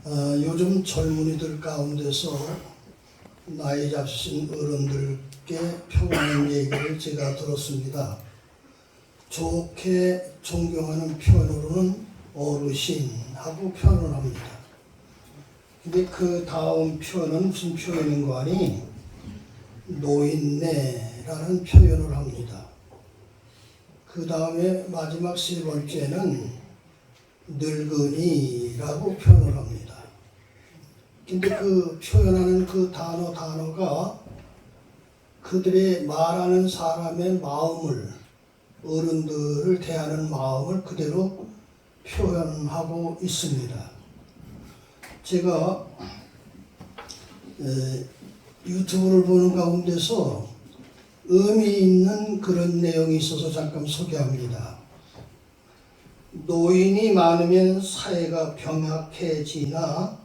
요즘 젊은이들 가운데서 나이 잡수신 어른들께 평하는 얘기를 제가 들었습니다. 좋게 존경하는 표현으로는 어르신하고 표현을 합니다. 근데 그 다음 표현은 무슨 표현인가 하니 노인네라는 표현을 합니다. 그 다음에 마지막 세 번째는 늙은이라고 표현을 합니다. 근데 그 표현하는 그 단어가 그들의 말하는 사람의 마음을, 어른들을 대하는 마음을 그대로 표현하고 있습니다. 제가 유튜브를 보는 가운데서 의미 있는 그런 내용이 있어서 잠깐 소개합니다. 노인이 많으면 사회가 병약해지나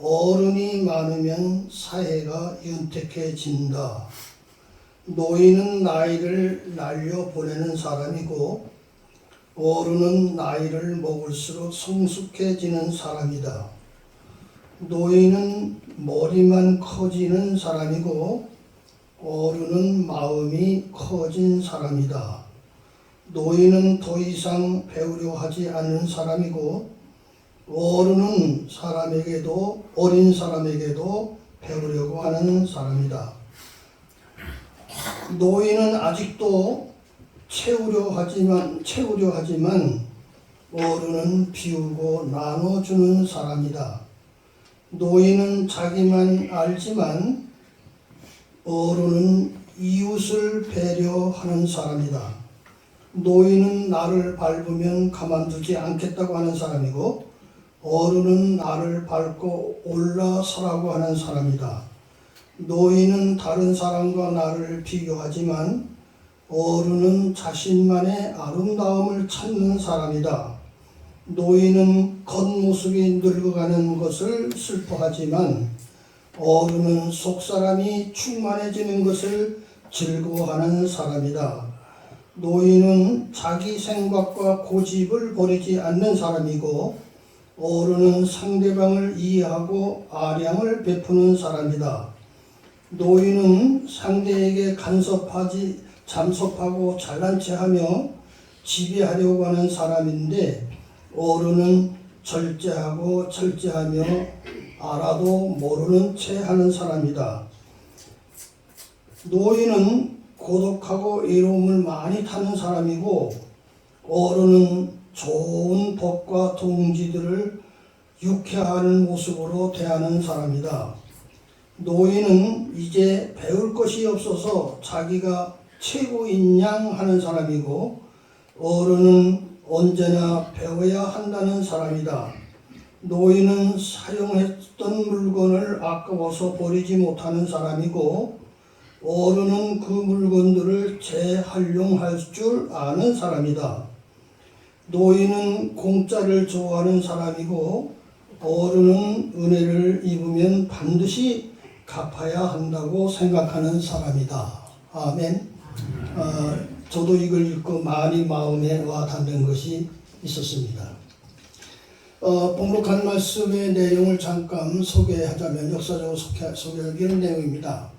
어른이 많으면 사회가 윤택해진다. 노인은 나이를 날려보내는 사람이고 어른은 나이를 먹을수록 성숙해지는 사람이다. 노인은 머리만 커지는 사람이고 어른은 마음이 커진 사람이다. 노인은 더 이상 배우려 하지 않는 사람이고 어른은 어린 사람에게도 배우려고 하는 사람이다. 노인은 아직도 채우려 하지만 어른은 비우고 나눠주는 사람이다. 노인은 자기만 알지만 어른은 이웃을 배려하는 사람이다. 노인은 나를 밟으면 가만두지 않겠다고 하는 사람이고 어른은 나를 밟고 올라서라고 하는 사람이다. 노인은 다른 사람과 나를 비교하지만 어른은 자신만의 아름다움을 찾는 사람이다. 노인은 겉모습이 늙어가는 것을 슬퍼하지만 어른은 속사람이 충만해지는 것을 즐거워하는 사람이다. 노인은 자기 생각과 고집을 버리지 않는 사람이고 어른은 상대방을 이해하고 아량을 베푸는 사람이다. 노인은 상대에게 잠섭하고 잘난 체하며 지배하려고 하는 사람인데 어른은 절제하며 알아도 모르는 채 하는 사람이다. 노인은 고독하고 외로움을 많이 타는 사람이고 어른은 좋은 법과 동지들을 유쾌하는 모습으로 대하는 사람이다. 노인은 이제 배울 것이 없어서 자기가 최고인 양 하는 사람이고 어른은 언제나 배워야 한다는 사람이다. 노인은 사용했던 물건을 아까워서 버리지 못하는 사람이고 어른은 그 물건들을 재활용할 줄 아는 사람이다. 노인은 공짜를 좋아하는 사람이고 어른은 은혜를 입으면 반드시 갚아야 한다고 생각하는 사람이다. 아멘. 저도 이걸 읽고 많이 마음에 와 닿는 것이 있었습니다. 봉독한 말씀의 내용을 잠깐 소개하자면 역사적으로 소개할 이런 내용입니다.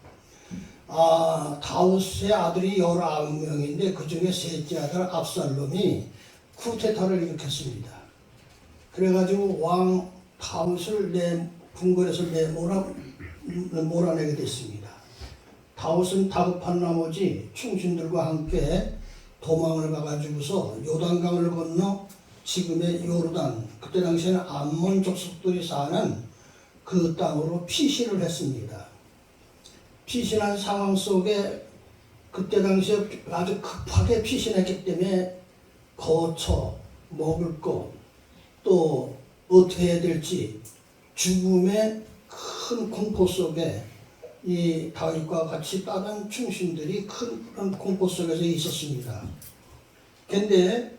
다윗의 아들이 19명인데 그 중에 셋째 아들 압살롬이 쿠데타를 일으켰습니다. 그래가지고 왕 다윗을 궁궐에서 몰아내게 됐습니다. 다윗은 다급한 나머지 충신들과 함께 도망을 가가지고서 요단강을 건너 지금의 요르단, 그때 당시에는 암몬 족속들이 사는 그 땅으로 피신을 했습니다. 피신한 상황 속에 그때 당시에 아주 급하게 피신했기 때문에 거처, 먹을 것, 또 어떻게 해야 될지 죽음의 큰 공포 속에 이 다윗과 같이 다른 충신들이 큰 공포 속에서 있었습니다. 근데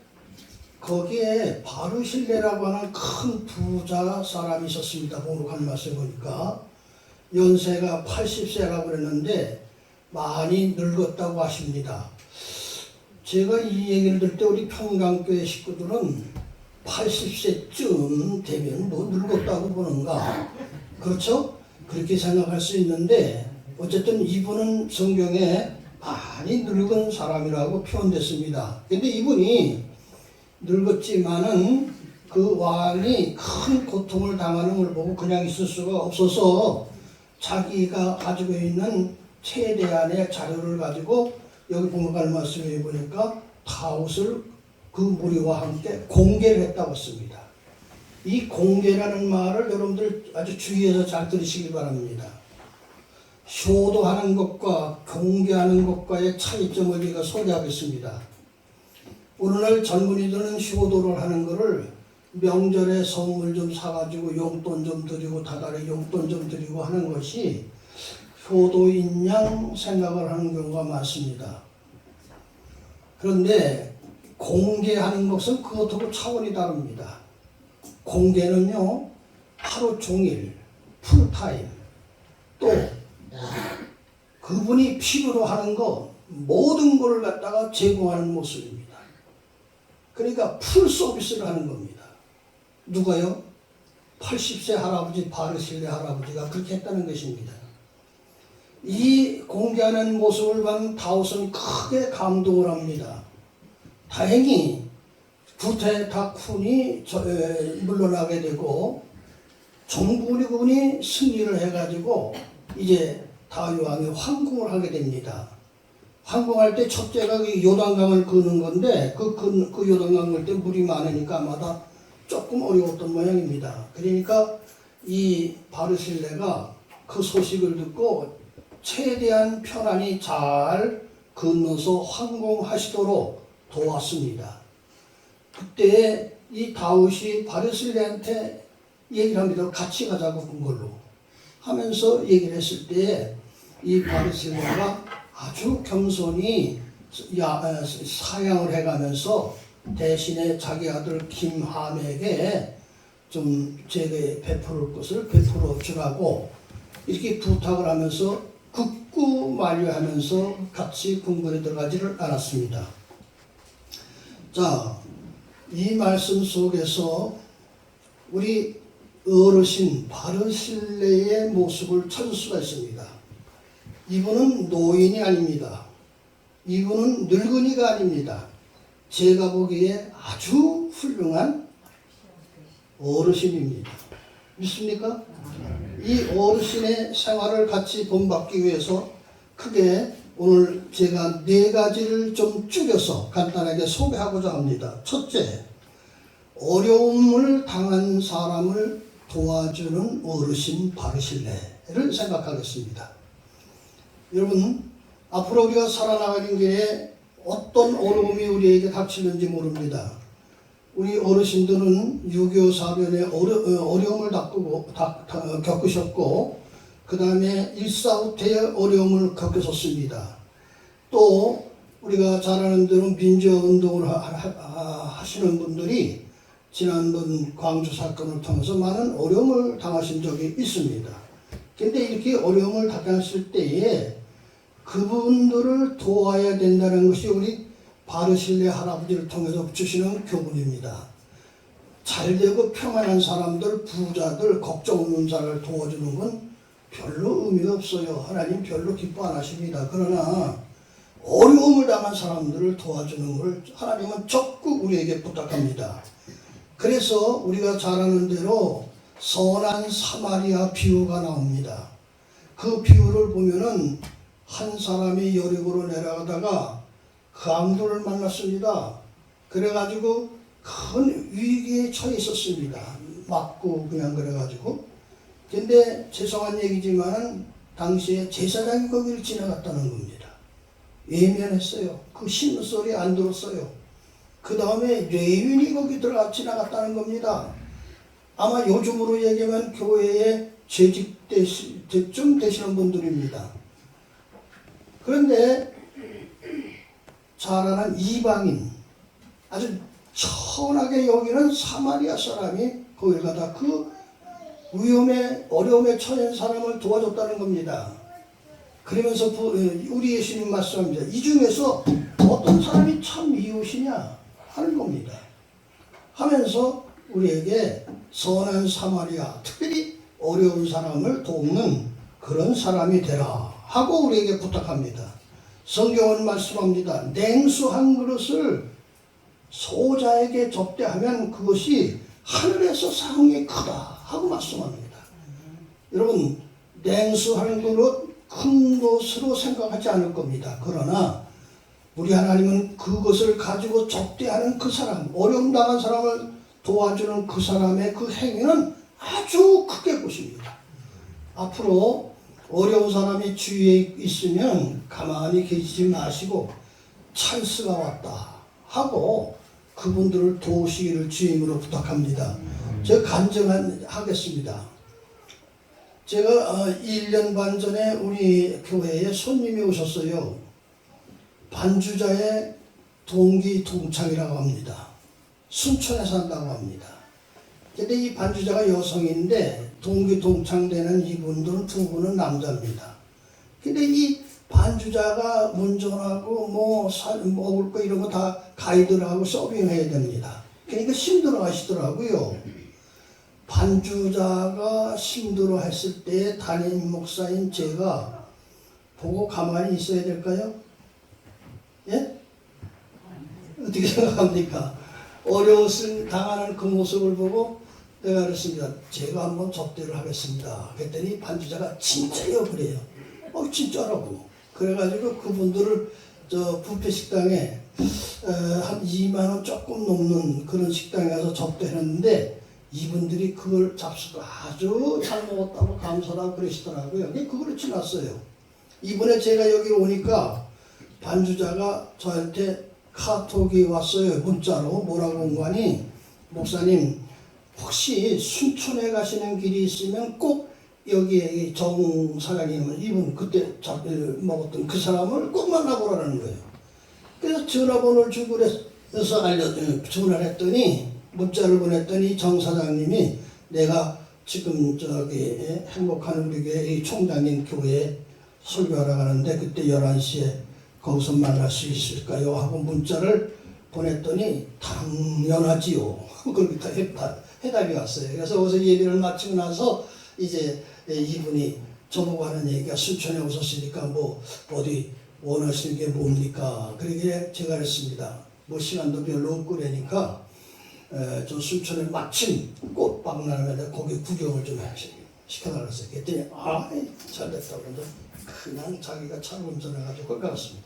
거기에 바르실레라고 하는 큰 부자 사람이 있었습니다. 봉독한 말씀 보니까 연세가 80세라고 그랬는데 많이 늙었다고 하십니다. 제가 이 얘기를 들을 때 우리 평강교회 식구들은 80세쯤 되면 뭐 늙었다고 보는가. 그렇죠? 그렇게 생각할 수 있는데 어쨌든 이분은 성경에 많이 늙은 사람이라고 표현됐습니다. 근데 이분이 늙었지만은 그 왕이 큰 고통을 당하는 걸 보고 그냥 있을 수가 없어서 자기가 가지고 있는 최대한의 자료를 가지고 여기 공부할 말씀에 보니까 다윗을 그 무리와 함께 공개를 했다고 했습니다. 이 공개라는 말을 여러분들 아주 주의해서 잘 들으시기 바랍니다. 효도하는 것과 공개하는 것과의 차이점을 제가 소개하겠습니다. 오늘날 젊은이들은 효도를 하는 것을 명절에 선물 좀 사가지고 용돈 좀 드리고 다달이 용돈 좀 드리고 하는 것이 효도인 양 생각을 하는 경우가 많습니다. 그런데 공개하는 것은 그것하고 차원이 다릅니다. 공개는요, 하루 종일 풀타임 또 그분이 필요로 하는 거 모든 걸 갖다가 제공하는 모습입니다. 그러니까 풀 서비스를 하는 겁니다. 누가요? 80세 할아버지 바르실레 할아버지가 그렇게 했다는 것입니다. 이 공개하는 모습을 본 다윗은 크게 감동을 합니다. 다행히 구테타쿤이 물러나게 되고 정부군이 승리를 해가지고 이제 다윗 왕이 황궁을 하게 됩니다. 황궁할 때 첫째가 요단강을 그는 건데 그 요단강 걸 때 물이 많으니까 아마도 조금 어려웠던 모양입니다. 그러니까 이 바르실레가 그 소식을 듣고 최대한 편안히 잘 건너서 황궁하시도록 도왔습니다. 그때 이 다윗이 바르실레한테 얘기를 합니다. 같이 가자고 그 걸로 하면서 얘기를 했을 때 이 바르실레가 아주 겸손히 사양을 해가면서 대신에 자기 아들 김함에게 좀 제게 베풀을 것을 베풀어 주라고 이렇게 부탁을 하면서 극구 만류하면서 같이 궁궐에 들어가지를 않았습니다. 자, 이 말씀 속에서 우리 어르신 바르실레의 모습을 찾을 수가 있습니다. 이분은 노인이 아닙니다. 이분은 늙은이가 아닙니다. 제가 보기에 아주 훌륭한 어르신입니다. 믿습니까? 이 어르신의 생활을 같이 본받기 위해서 크게 오늘 제가 4가지를 좀 줄여서 간단하게 소개하고자 합니다. 첫째, 어려움을 당한 사람을 도와주는 어르신 바르실레를 생각하겠습니다. 여러분, 앞으로 우리가 살아나가는 길에 어떤 어려움이 우리에게 닥치는지 모릅니다. 우리 어르신들은 6.25 사변의 어려움을 겪으셨고 그 다음에 1.4 때의 어려움을 겪으셨습니다. 또 우리가 잘 아는 대로 민주화운동을 하시는 분들이 지난번 광주 사건을 통해서 많은 어려움을 당하신 적이 있습니다. 근데 이렇게 어려움을 당하실 때에 그분들을 도와야 된다는 것이 우리 바르실레 할아버지를 통해서 주시는 교훈입니다. 잘되고 평안한 사람들, 부자들, 걱정 없는 자를 도와주는 건 별로 의미가 없어요. 하나님 별로 기뻐 안 하십니다. 그러나 어려움을 당한 사람들을 도와주는 걸 하나님은 적극 우리에게 부탁합니다. 그래서 우리가 잘 아는 대로 선한 사마리아 비유가 나옵니다. 그 비유를 보면은 한 사람이 여리고로 내려가다가 강도를 만났습니다. 그래가지고 큰 위기에 처해 있었습니다. 맞고 그냥 그래가지고. 근데 죄송한 얘기지만은 당시에 제사장이 거기를 지나갔다는 겁니다. 예면했어요. 그 신는 소리 안 들었어요. 그 다음에 레윈이 거기 지나갔다는 겁니다. 아마 요즘으로 얘기하면 교회에 재직쯤 되시는 분들입니다. 그런데 잘 아는 이방인, 아주 천하게 여기는 사마리아 사람이 거기 가다 그 어려움에 처한 사람을 도와줬다는 겁니다. 그러면서 우리 예수님 말씀합니다. 이 중에서 어떤 사람이 참 이웃이냐 하는 겁니다. 하면서 우리에게 선한 사마리아, 특별히 어려운 사람을 돕는 그런 사람이 되라 하고 우리에게 부탁합니다. 성경은 말씀합니다. 냉수 한 그릇을 소자에게 접대하면 그것이 하늘에서 상이 크다 하고 말씀합니다. 여러분, 냉수 한 그릇 큰 것으로 생각하지 않을 겁니다. 그러나 우리 하나님은 그것을 가지고 접대하는 그 사람, 어려움 당한 사람을 도와주는 그 사람의 그 행위는 아주 크게 보십니다. 앞으로 어려운 사람이 주위에 있으면 가만히 계시지 마시고 찬스가 왔다 하고 그분들을 도우시기를 주임으로 부탁합니다. 제가 간증하겠습니다. 제가 1년 반 전에 우리 교회에 손님이 오셨어요. 반주자의 동기 동창이라고 합니다. 순천에 산다고 합니다. 근데 이 반주자가 여성인데 동기 동창되는 이분들은 두 분은 남자입니다. 근데 이 반주자가 운전하고 먹을 거 이런 거 다 가이드를 하고 서빙해야 됩니다. 그러니까 힘들어 하시더라고요. 반주자가 힘들어 했을 때 담임 목사인 제가 보고 가만히 있어야 될까요? 예? 어떻게 생각합니까? 어려움을 당하는 그 모습을 보고 내가 그랬습니다. 제가 한번 접대를 하겠습니다. 그랬더니 반주자가 진짜요? 그래요. 진짜라고. 그래가지고 그분들을 저 뷔페 식당에 한 2만원 조금 넘는 그런 식당에 가서 접대했는데 이분들이 그걸 잡수고 아주 잘 먹었다고 감사하다고 그러시더라고요. 그걸 지났어요. 이번에 제가 여기 오니까 반주자가 저한테 카톡이 왔어요. 문자로 뭐라고 온 거니? 목사님 혹시 순천에 가시는 길이 있으면 꼭 여기에 정 사장님은 이분 그때 먹었던 그 사람을 꼭 만나보라는 거예요. 그래서 전화번호를 주고 그래서 전화를 했더니 문자를 보냈더니 정 사장님이 내가 지금 저기 행복한 우리 교회 총장님 교회에 설교하러 가는데 그때 11시에 거기서 만날 수 있을까요? 하고 문자를 보냈더니 당연하지요. 그렇게 해답이 왔어요. 그래서 거기서 예배를 마치고 나서 이제 이분이 저보고 하는 얘기가 순천에 오셨으니까 뭐 어디 원하시는 게 뭡니까? 그러게 제가 그랬습니다. 뭐 시간도 별로 없고 그러니까 저 순천에 마침 꽃박람회인데 거기 구경을 좀 시켜달라고 했어요. 그랬더니 잘됐다고 그러는데 그냥 자기가 차로 운전해가지고 거기 갔습니다.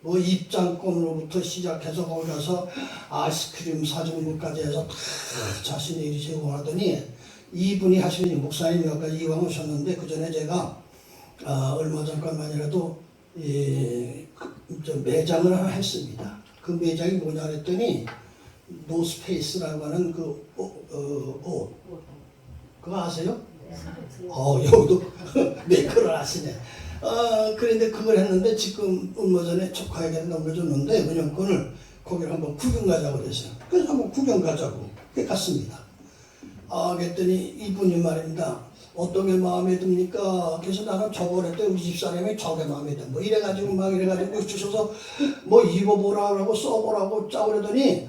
뭐 입장권으로부터 시작해서 거기 가서 아이스크림 사주는 것까지 해서 다 자신의 일이 제공하더니 이분이 하시는 목사님이 아까 이왕 오셨는데 그 전에 제가 얼마 전까만이라도 매장을 하나 했습니다. 그 매장이 뭐냐 했더니 노스페이스라고 하는 그 옷 그거 아세요? 여기도 메이커를 하시네. 그런데 그걸 했는데 지금 얼마 전에 조카에게 넘겨줬는데 운영권을 거기를 한번 구경 가자고 그랬어요. 그래서 한번 구경 가자고 갔습니다. 그랬더니 이분이 말입니다. 어떤 게 마음에 듭니까? 그래서 나는 저걸 했더니 우리 집사람이 저게 마음에 든다. 뭐 이래가지고 막 이래가지고 주셔서 뭐 입어보라고 써보라고 짜고 그러더니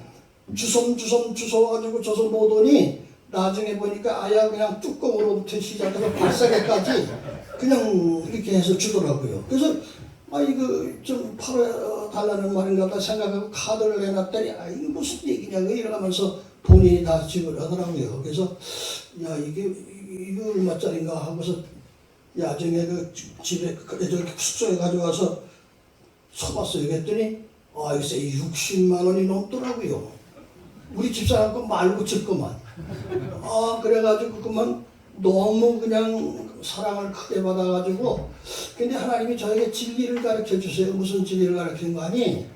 주섬주섬 주워가지고 줘서 보더니 나중에 보니까 아야 그냥 뚜껑으로부터 시작해서 발사계까지 그냥 이렇게 해서 주더라고요. 그래서 이거 좀 팔아달라는 말인가 보다 생각하고 카드를 내놨더니 이게 무슨 얘기냐고 이러면서 본인이 다 지불하더라고요. 그래서 이게 얼마짜린가 하고서 야정에 그 집에 저기 숙소에 가져와서 써봤어요. 그랬더니 글쎄 60만 원이 넘더라고요. 우리 집사람 거 말고 질 것만. 그래가지고 그만 너무 그냥 사랑을 크게 받아가지고 근데 하나님이 저에게 진리를 가르쳐 주세요. 무슨 진리를 가르치는 거 아니?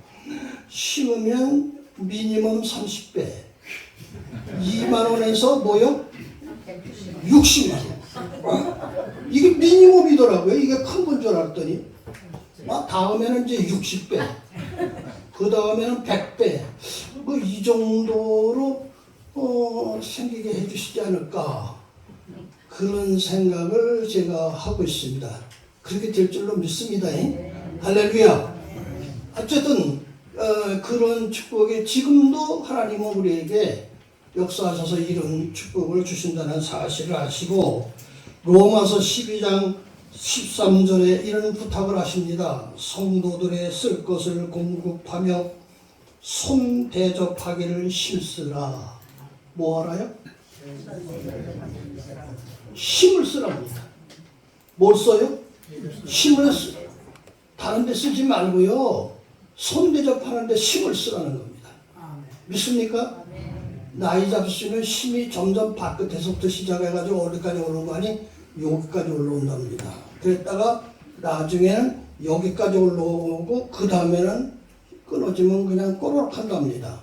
심으면 미니멈 30배 2만 원에서 뭐요? 60만 원. 이게 미니멈이더라고요. 이게 큰 건 줄 알았더니 다음에는 이제 60배 그 다음에는 100배 뭐 이 정도로 생기게 해주시지 않을까 그런 생각을 제가 하고 있습니다. 그렇게 될 줄로 믿습니다. 할렐루야. 어쨌든 그런 축복이 지금도 하나님은 우리에게 역사하셔서 이런 축복을 주신다는 사실을 아시고 로마서 12장 13절에 이런 부탁을 하십니다. 성도들의 쓸 것을 공급하며 손 대접하기를 힘쓰라. 뭐 알아요? 힘을 쓰랍니다. 뭘 써요? 힘을 다른 데 쓰지 말고요. 손 대접하는데 힘을 쓰라는 겁니다. 믿습니까? 나이 잡수면 힘이 점점 발끝에서부터 시작해가지고 어디까지 오는 거 아니? 여기까지 올라온답니다. 그랬다가 나중에는 여기까지 올라오고 그 다음에는 끊어지면 그냥 꼬르륵 한답니다.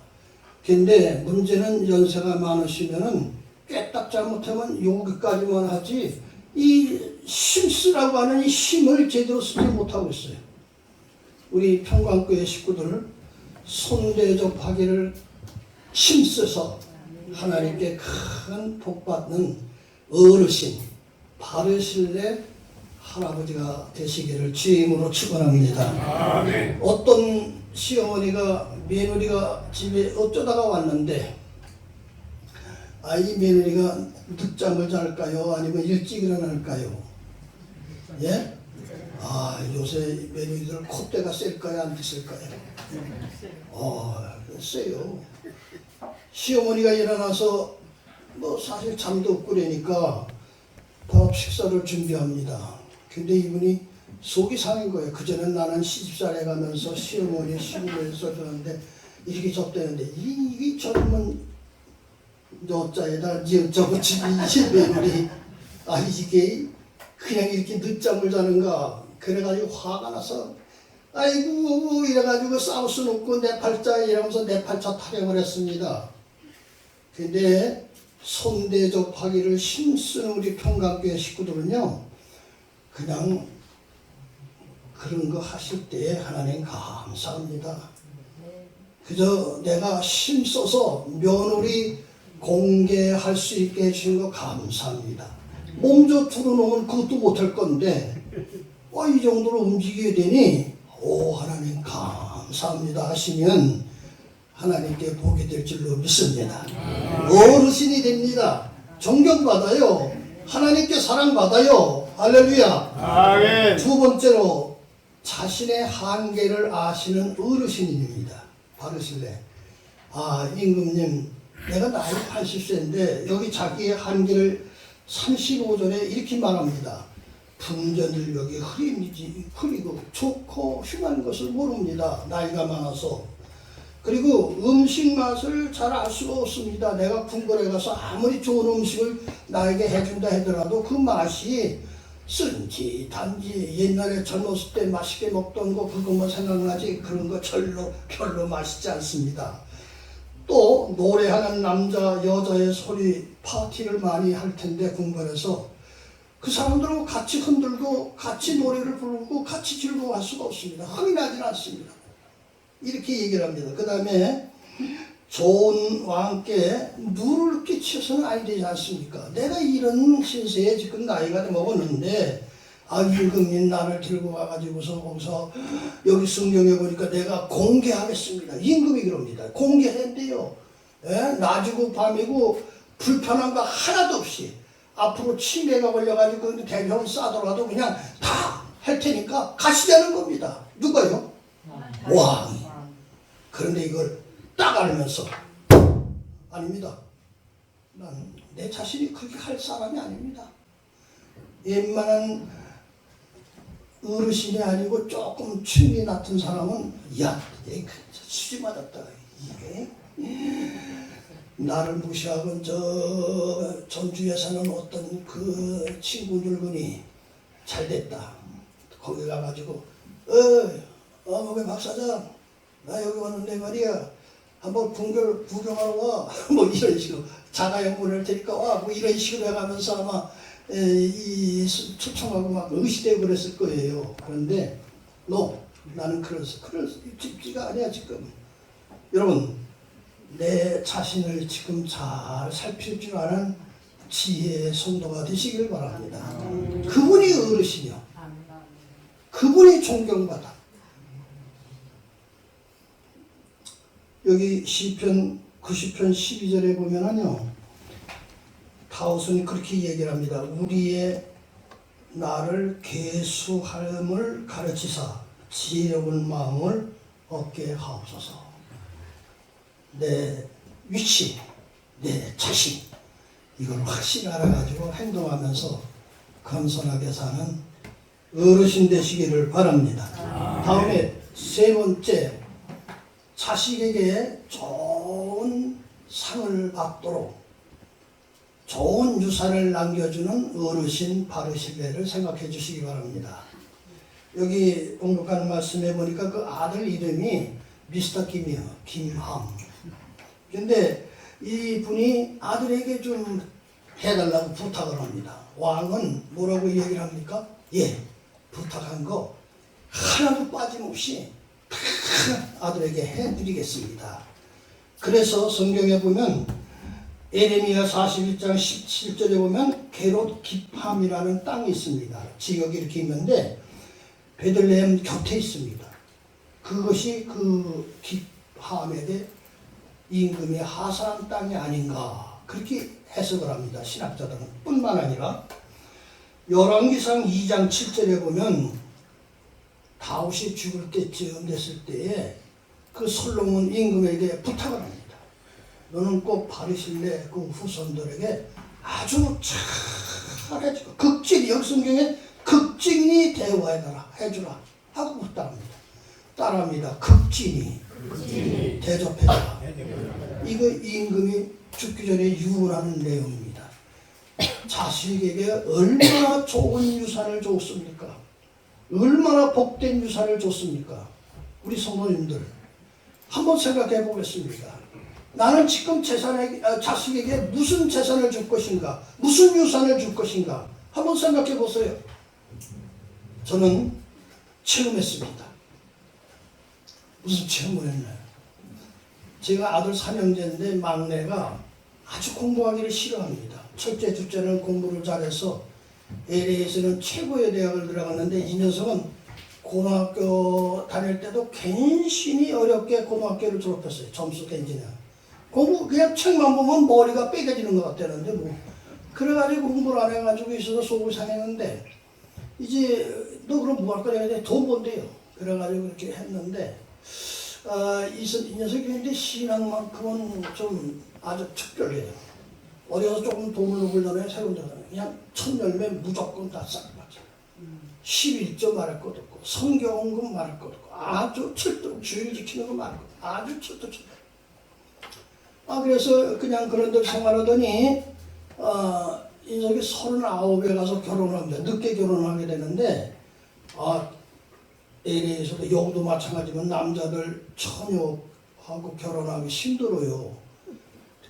근데 문제는 연세가 많으시면은 깨딱 잘못하면 여기까지만 하지 이 힘쓰라고 하는 이 힘을 제대로 쓰지 못하고 있어요. 우리 평강교회 식구들 손대접하기를 힘써서 하나님께 큰 복받는 어르신 바르실레 할아버지가 되시기를 주임으로 축원합니다. 아멘. 어떤 시어머니가 며느리가 집에 어쩌다가 왔는데 이 며느리가 늦잠을 잘까요? 아니면 일찍 일어날까요? 예? 요새 며느리들 콧대가 셀까요? 안 셀까요? 세요. 시어머니가 일어나서 사실 잠도 없고 그러니까 밥 식사를 준비합니다. 근데 이분이 속이 상한 거예요. 그전엔 나는 시집살이 가면서 시어머니 시부모에서 그러는데 이렇게 접대는데 이 젊은 여자에다 저거 집이 며느리 이게 그냥 이렇게 늦잠을 자는가. 그래가지고 화가 나서 아이고 이래가지고 싸울 수는 없고 내 팔자 이러면서 내 팔자 타령을 했습니다. 근데 손대접하기를 힘쓰는 우리 평강교회 식구들은요 그냥 그런 거 하실 때 하나님 감사합니다. 그저 내가 힘써서 며느리 공개할 수 있게 해주신 거 감사합니다. 몸져 두르놓으면 그것도 못할 건데 이 정도로 움직여야 되니 하나님 감사합니다 하시면 하나님께 복이 될 줄로 믿습니다. 어르신이 됩니다. 존경받아요. 하나님께 사랑받아요. 할렐루야. 아멘. 두 번째로 자신의 한계를 아시는 어르신입니다. 바르실레. 임금님 내가 나이 80세인데 여기 자기의 한계를 35절에 이렇게 말합니다. 분전일력이 흐리고 좋고 흉한 것을 모릅니다. 나이가 많아서. 그리고 음식 맛을 잘 알 수가 없습니다. 내가 궁궐에 가서 아무리 좋은 음식을 나에게 해준다 하더라도 그 맛이 쓴지 단지 옛날에 젊었을 때 맛있게 먹던 거 그것만 생각나지 그런 거 별로 맛있지 않습니다. 또 노래하는 남자 여자의 소리 파티를 많이 할 텐데 궁궐에서 그 사람들하고 같이 흔들고 같이 노래를 부르고 같이 즐거워할 수가 없습니다. 흥이 나진 않습니다. 이렇게 얘기를 합니다. 그 다음에 좋은 왕께 누를 끼쳐서는 아니 되지 않습니까? 내가 이런 신세에 지금 나이가 먹었는데 임금님 나를 들고 가가지고서 거기서 여기 성경에 보니까 내가 공개하겠습니다. 임금이 그럽니다. 공개한대요. 낮이고 밤이고 불편한 거 하나도 없이 앞으로 치매가 걸려가지고 대병 싸더라도 그냥 다 할 테니까 가시자는 겁니다. 누가요? 왕이. 그런데 이걸 딱 알면서 아닙니다. 난 내 자신이 그렇게 할 사람이 아닙니다. 웬만한 어르신이 아니고 조금 춤이 낮은 사람은 수지 맞았다. 이게 나를 무시하고 저 전주에 사는 어떤 그 친구 늙은이 잘됐다. 거기 가가지고 거기 박사장 나 여기 왔는데 말이야 한번 구경하러 와. 이런 식으로 자가용 보낼 테니까 와. 이런 식으로 해가면서 아마 초청하고 막 의시되고 그랬을 거예요. 그런데 나는 그럴 집지가 아니야 지금. 여러분 내 자신을 지금 잘 살필 줄 아는 지혜의 성도가 되시길 바랍니다. 그분이 어르신이요. 그분이 존경받아. 여기 시편 90편 12절에 보면은요, 다윗은 그렇게 얘기를 합니다. 우리의 나를 계수함을 가르치사 지혜로운 마음을 얻게 하옵소서. 내 위치, 내 자신, 이걸 확실히 알아가지고 행동하면서 겸손하게 사는 어르신 되시기를 바랍니다. 다음에 세 번째, 자식에게 좋은 상을 받도록 좋은 유산을 남겨주는 어르신 바르실레를 생각해 주시기 바랍니다. 여기 공독하는 말씀에 보니까 그 아들 이름이 미스터 김이요, 김함. 근데 이 분이 아들에게 좀 해달라고 부탁을 합니다. 왕은 뭐라고 얘기를 합니까? 예, 부탁한 거 하나도 빠짐없이 다 아들에게 해드리겠습니다. 그래서 성경에 보면 에레미야 41장 17절에 보면 게롯 기팜이라는 땅이 있습니다. 지역이 이렇게 있는데 베들레헴 곁에 있습니다. 그것이 그 기팜에게 임금의 하사한 땅이 아닌가 그렇게 해석을 합니다. 신학자들은. 뿐만 아니라 열왕기상 2장 7절에 보면 다윗이 죽을 때쯤 됐을 때에 그 솔로몬 임금에게 부탁을 합니다. 너는 꼭 바르실레 그 후손들에게 아주 잘해주고 극진히, 역성경에 극진히 대우해주라 하고 따라합니다. 극진히 대접해라. 이거 임금이 죽기 전에 유언하는 내용입니다. 자식에게 얼마나 좋은 유산을 줬습니까? 얼마나 복된 유산을 줬습니까? 우리 성도님들 한번 생각해 보겠습니다. 나는 지금 자식에게 무슨 재산을 줄 것인가? 무슨 유산을 줄 것인가? 한번 생각해 보세요. 저는 체험했습니다. 무슨 체험을 했나요? 제가 아들 3형제인데 막내가 아주 공부하기를 싫어합니다. 첫째, 둘째는 공부를 잘해서 LA에서는 최고의 대학을 들어갔는데 이 녀석은 고등학교 다닐 때도 괜시히 어렵게 고등학교를 졸업했어요. 점수 갱지냐. 공부 그냥 책만 보면 머리가 빼겨지는 것 같다는데 뭐 그래가지고 공부를 안 해가지고 있어서 속을 상했는데 이제 너 그럼 뭐 할 거냐 했더니 돈 번대요. 그래가지고 이렇게 했는데 이 녀석이 이제 신앙만큼은 좀 아주 특별해요. 어려서 조금 돈을 벌려면 세운 데는 그냥 첫 열매 무조건 다 싹 맞아. 11조 말할 것도 없고 성경금 말할 것도 없고 아주 철도 주일 지키는 거 말할 것도 아주 철도. 그래서 그냥 그런 데 생활하더니 이 녀석이 39에 가서 결혼합니다. 늦게 결혼하게 되는데 LA에서도 여기도 마찬가지면 남자들 처녀하고 결혼하기 힘들어요.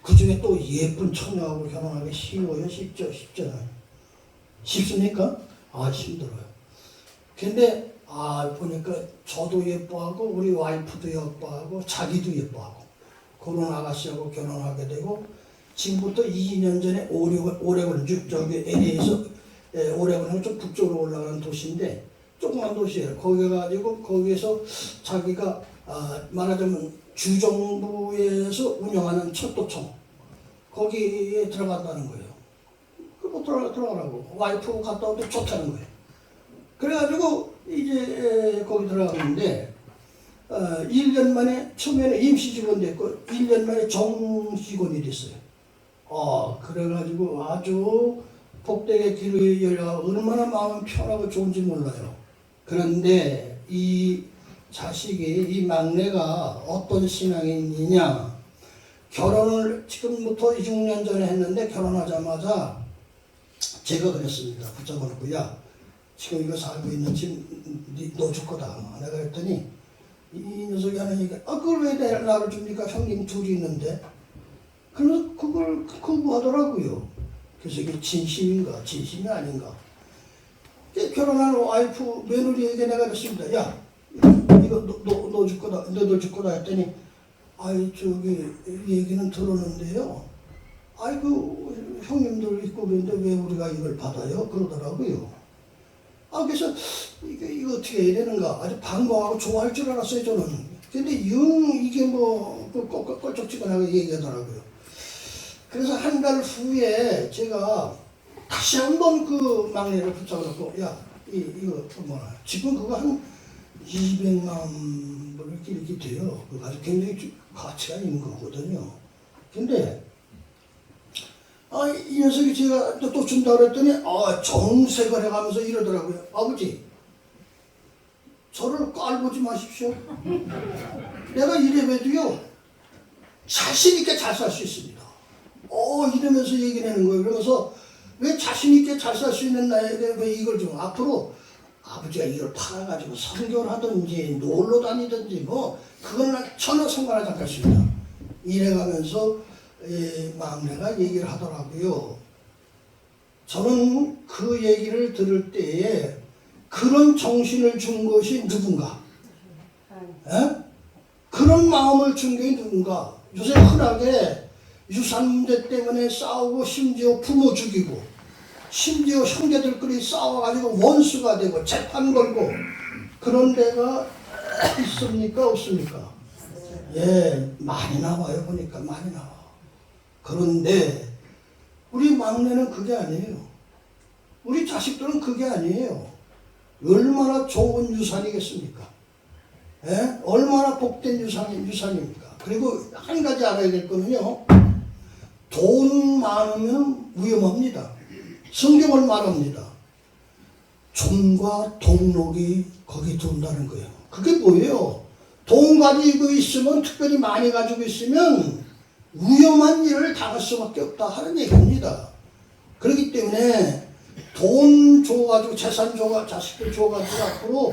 그 중에 또 예쁜 처녀하고 결혼하기 쉬워요? 쉽죠? 쉽잖아요. 쉽습니까? 힘들어요. 근데 보니까 저도 예뻐하고 우리 와이프도 예뻐하고 자기도 예뻐하고 그런 아가씨하고 결혼하게 되고 지금부터 2년 전에 오레곤 저기 LA에서 오레곤은 좀 북쪽으로 올라가는 도시인데 조그만 도시예요. 거기 가지고 거기에서 자기가 말하자면 주정부에서 운영하는 철도청 거기에 들어간다는 거예요. 그거 들어가라고 와이프 갔다 오도 좋다는 거예요. 그래가지고 이제 거기 들어갔는데 1년 만에 처음에는 임시 직원 됐고 1년 만에 정직원이 됐어요. 그래가지고 아주 복되게 길을 열려 얼마나 마음 편하고 좋은지 몰라요. 그런데 이 자식이 이 막내가 어떤 신앙이 있느냐, 결혼을 지금부터 6년 전에 했는데 결혼하자마자 제가 그랬습니다. 붙잡아놓고 야 지금 이거 살고 있는 집 너 줄 거다. 내가 그랬더니 이 녀석이 하는 얘기가 그걸 왜 나를 줍니까? 형님 둘이 있는데. 그래서 그걸 거부하더라고요. 그래서 이게 진심인가 진심이 아닌가. 결혼한 와이프 며느리에게 내가 그랬습니다. 야 이거 너 줄 거다. 너 줄 거다 했더니 저기 얘기는 들었는데요. 그 형님들 있고 그런데 왜 우리가 이걸 받아요? 그러더라고요. 그래서 이거 어떻게 해야 되는가? 아주 반가워하고 좋아할 줄 알았어요, 저는. 근데 이게 뭐 껄쩍지근하게 얘기하더라고요. 그래서 한 달 후에 제가 다시 한번 그 막내를 붙잡아놓고, 야, 이거 뭐야, 지금 그거 한 200만 불 이렇게 돼요. 그거 아주 굉장히 가치가 있는 거거든요. 근데 이 녀석이 제가 또 준다 그랬더니 정색을 해가면서 이러더라고요. 아버지, 저를 깔보지 마십시오. 내가 이래봬도요 자신 있게 잘 살 수 있습니다. 이러면서 얘기를 하는 거예요. 그러면서 왜 자신 있게 잘 살 수 있는 나에게 왜 이걸 좀 앞으로 아버지가 이걸 팔아가지고 선교를 하든지 놀러 다니든지 뭐 그건 전혀 상관하지 않겠습니다. 이래가면서 막내가 얘기를 하더라고요. 저는 그 얘기를 들을 때에 그런 정신을 준 것이 누군가? 그런 마음을 준 게 누군가? 요새 흔하게 유산 문제 때문에 싸우고 심지어 부모 죽이고 심지어 형제들끼리 싸워가지고 원수가 되고 재판 걸고 그런 데가 있습니까? 없습니까? 예, 많이 나와요. 보니까 많이 나와. 그런데 우리 막내는 그게 아니에요. 우리 자식들은 그게 아니에요. 얼마나 좋은 유산이겠습니까? 예? 얼마나 복된 유산입니까? 그리고 한 가지 알아야 될 거는요. 돈 많으면 위험합니다. 성경을 말합니다. 종과 동록이 거기 돈다는 거예요. 그게 뭐예요? 돈 가지고 있으면, 특별히 많이 가지고 있으면 위험한 일을 당할 수밖에 없다 하는 얘기입니다. 그렇기 때문에 돈 줘가지고 재산 줘가지고 자식들 줘가지고 앞으로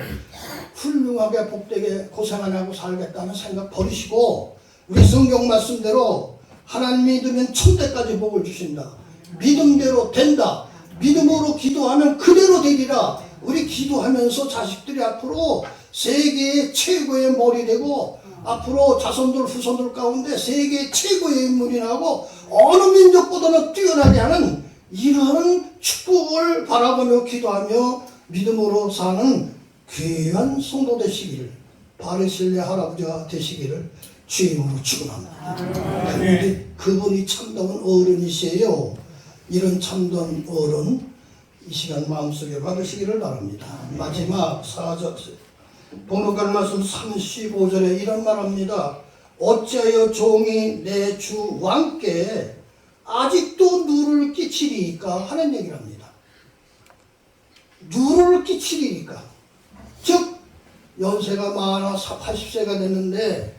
훌륭하게 복되게 고생 안 하고 살겠다는 생각 버리시고 우리 성경 말씀대로 하나님 믿으면 천대까지 복을 주신다. 믿음대로 된다. 믿음으로 기도하면 그대로 되리라. 우리 기도하면서 자식들이 앞으로 세계의 최고의 머리 되고 앞으로 자손들 후손들 가운데 세계 최고의 인물이 나고 어느 민족보다는 뛰어나게 하는 이러한 축복을 바라보며 기도하며 믿음으로 사는 귀한 성도 되시기를 바르실레 할아버지가 되시기를 주임으로 축원합니다. 그런데 그분이 참다운 어른이세요. 이런 참다운 어른 이 시간 마음속에 받으시기를 바랍니다. 마지막 4절 복록할 말씀 35절에 이런 말합니다. 어찌하여 종이 내 주 왕께 아직도 누를 끼치리까 하는 얘기를 합니다. 누를 끼치리까. 즉 연세가 많아 80세가 됐는데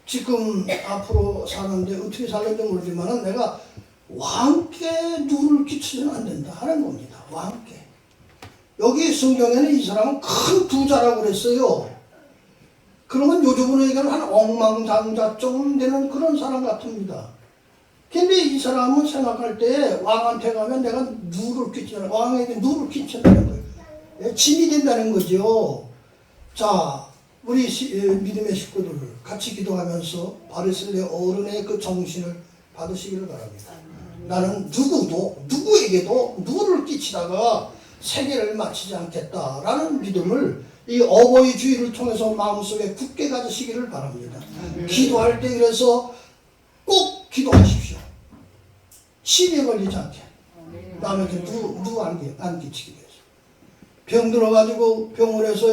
지금 앞으로 사는데 어떻게 살는지 모르지만 내가 왕께 누를 끼치면 안 된다 하는 겁니다. 왕께. 여기 성경에는 이 사람은 큰 부자라고 그랬어요. 그러면 요즘으로 얘기하면 한 억만장자 좀 되는 그런 사람 같습니다. 근데 이 사람은 생각할 때 왕한테 가면 내가 누를 끼치는, 왕에게 누를 끼친다는 거예요. 짐이 된다는 거죠. 자, 우리 믿음의 식구들 같이 기도하면서 바르실레 어른의 그 정신을 받으시기를 바랍니다. 나는 누구에게도 누를 끼치다가 세계를 마치지 않겠다라는 믿음을 이 어버이 주의를 통해서 마음속에 굳게 가지시기를 바랍니다. 기도할 때 그래서 꼭 기도하십시오. 시비에 걸리지 않게. 남에게 누구 안 끼치기 위해서. 병 들어가지고 병원에서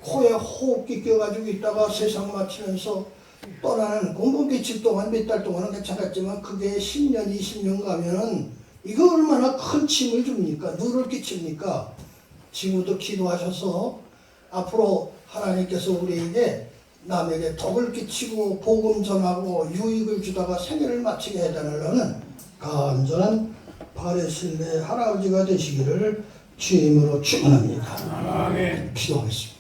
코에 호흡기 껴가지고 있다가 세상 마치면서 떠나는 공동개칠 동안 몇 달 동안은 괜찮았지만 그게 10년, 20년 가면은 이거 얼마나 큰 침을 줍니까? 누를 끼칩니까? 지금부터 기도하셔서 앞으로 하나님께서 우리에게 남에게 덕을 끼치고 복음 전하고 유익을 주다가 생애를 마치게 해달라는 간절한 바르실레 할아버지가 되시기를 주임으로 축원합니다. 기도하겠습니다.